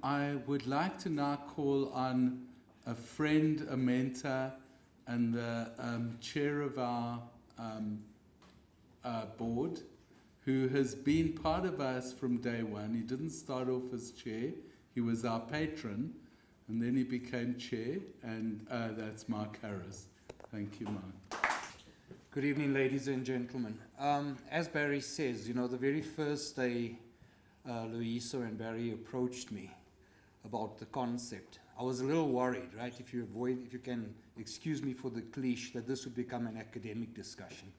I would like to now call on a friend, a mentor, and the chair of our board, who has been part of us from day one. He didn't start off as chair, he was our patron, and then he became chair, and that's Mark Harris. Thank you, Mark. Good evening, ladies and gentlemen. As Barry says, the very first day Louisa and Barry approached me about the concept, I was a little worried, right? If you can excuse me for the cliche, that this would become an academic discussion.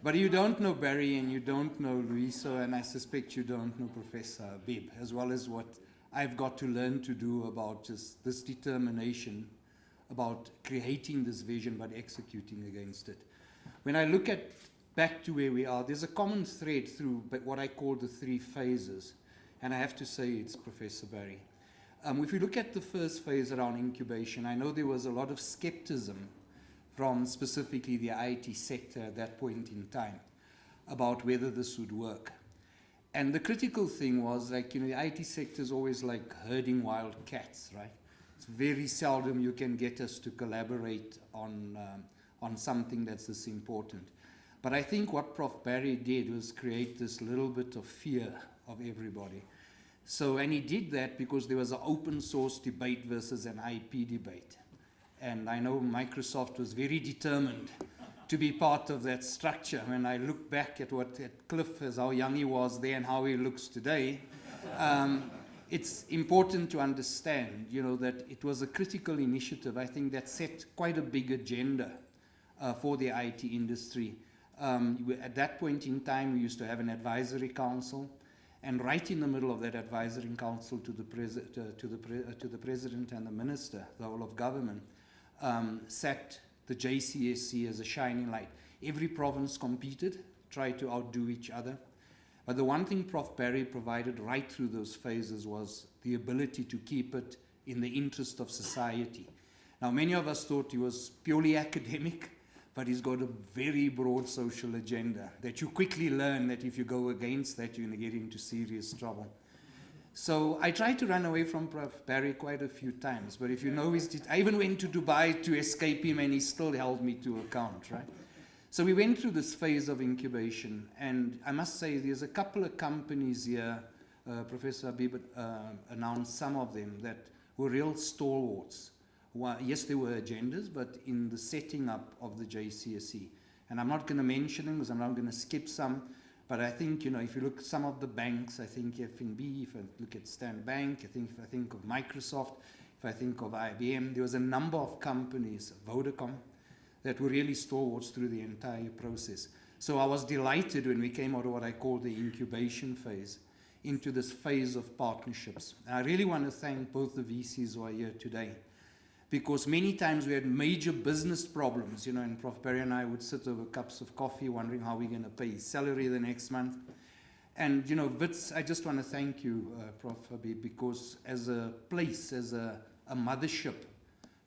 But you don't know Barry and you don't know Louisa, and I suspect you don't know Professor Bib, as well as what I've got to learn to do about just this determination about creating this vision but executing against it. When I look back to where we are, there's a common thread through what I call the 3 phases, and I have to say it's Professor Barry. If you look at the first phase around incubation, I know there was a lot of skepticism from specifically the IT sector at that point in time about whether this would work. And the critical thing was, the IT sector is always like herding wild cats, right? It's very seldom you can get us to collaborate on something that's this important. But I think what Prof. Barry did was create this little bit of fear of everybody. And he did that because there was an open source debate versus an IP debate. And I know Microsoft was very determined to be part of that structure. When I look back at Cliff, as how young he was there and how he looks today, it's important to understand, that it was a critical initiative. I think that set quite a big agenda for the IT industry. At that point in time, we used to have an advisory council, and right in the middle of that advisory council to the president and the minister, the whole of government, sat the JCSE as a shining light. Every province competed, tried to outdo each other. But the one thing Prof. Barry provided right through those phases was the ability to keep it in the interest of society. Now, many of us thought he was purely academic, but he's got a very broad social agenda that you quickly learn that if you go against that, you're going to get into serious trouble. So I tried to run away from Prof. Barry quite a few times, but if you know I even went to Dubai to escape him and he still held me to account, right? So we went through this phase of incubation, and I must say there's a couple of companies here, Professor Habib announced some of them that were real stalwarts. Yes, there were agendas, but in the setting up of the JCSE. And I'm not going to mention them because I'm not going to skip some. But I think, if you look at some of the banks, I think FNB, if I look at Stan Bank, if I think of Microsoft, if I think of IBM, there was a number of companies, Vodacom, that were really stalwarts through the entire process. So I was delighted when we came out of what I call the incubation phase into this phase of partnerships. And I really want to thank both the VCs who are here today, because many times we had major business problems, and Prof. Barry and I would sit over cups of coffee wondering how we're going to pay his salary the next month. And, Wits, I just want to thank you, Prof. Habib, because as a place, as a mothership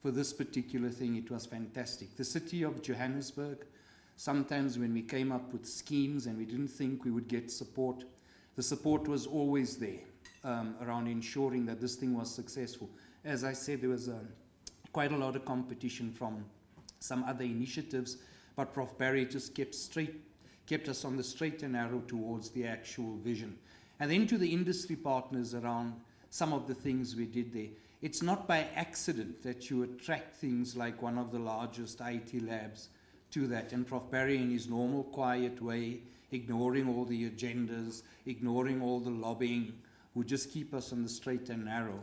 for this particular thing, it was fantastic. The city of Johannesburg, sometimes when we came up with schemes and we didn't think we would get support, the support was always there around ensuring that this thing was successful. As I said, there was quite a lot of competition from some other initiatives, but Prof. Barry just kept us on the straight and narrow towards the actual vision. And then to the industry partners around some of the things we did there. It's not by accident that you attract things like one of the largest IT labs to that. And Prof. Barry, in his normal quiet way, ignoring all the agendas, ignoring all the lobbying, would just keep us on the straight and narrow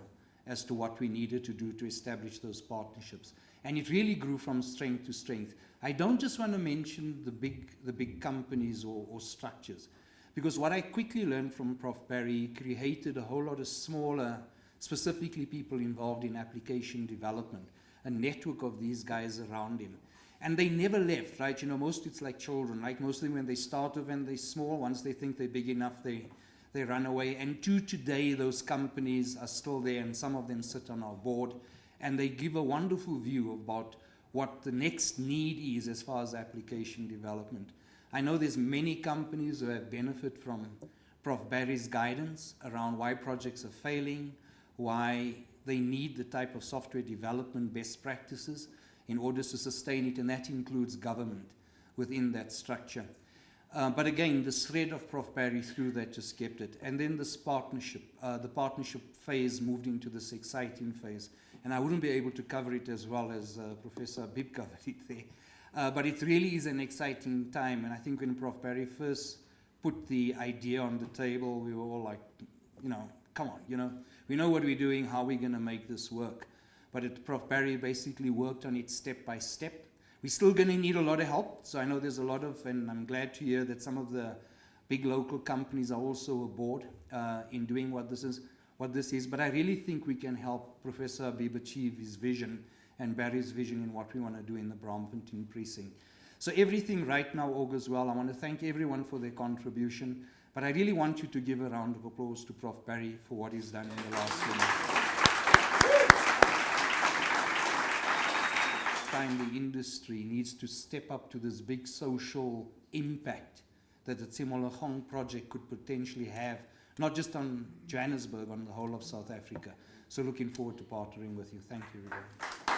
as to what we needed to do to establish those partnerships. And it really grew from strength to strength. I don't just want to mention the big companies or structures, because what I quickly learned from Prof. Barry, he created a whole lot of smaller, specifically people involved in application development, a network of these guys around him. And they never left, right? Most it's like children, like most of them when they start off and they're small, once they think they're big enough, they run away. And to today, those companies are still there, and some of them sit on our board, and they give a wonderful view about what the next need is as far as application development. I know there's many companies who have benefited from Prof. Barry's guidance around why projects are failing, why they need the type of software development best practices in order to sustain it, and that includes government within that structure. But again, the thread of Prof. Barry through that just kept it. And then this partnership, the partnership phase moved into this exciting phase. And I wouldn't be able to cover it as well as Professor Bib covered it there. But it really is an exciting time. And I think when Prof. Barry first put the idea on the table, we were all like, come on, we know what we're doing, how are we going to make this work? But Prof. Barry basically worked on it step by step. We're still going to need a lot of help. So I know there's a lot of, and I'm glad to hear that some of the big local companies are also aboard in doing what this is. But I really think we can help Professor Habib achieve his vision and Barry's vision in what we want to do in the Braamfontein precinct. So everything right now augurs well. I want to thank everyone for their contribution. But I really want you to give a round of applause to Prof. Barry for what he's done in the last year. The industry needs to step up to this big social impact that the Tsimologong project could potentially have, not just on Johannesburg, on the whole of South Africa. So looking forward to partnering with you. Thank you, everybody.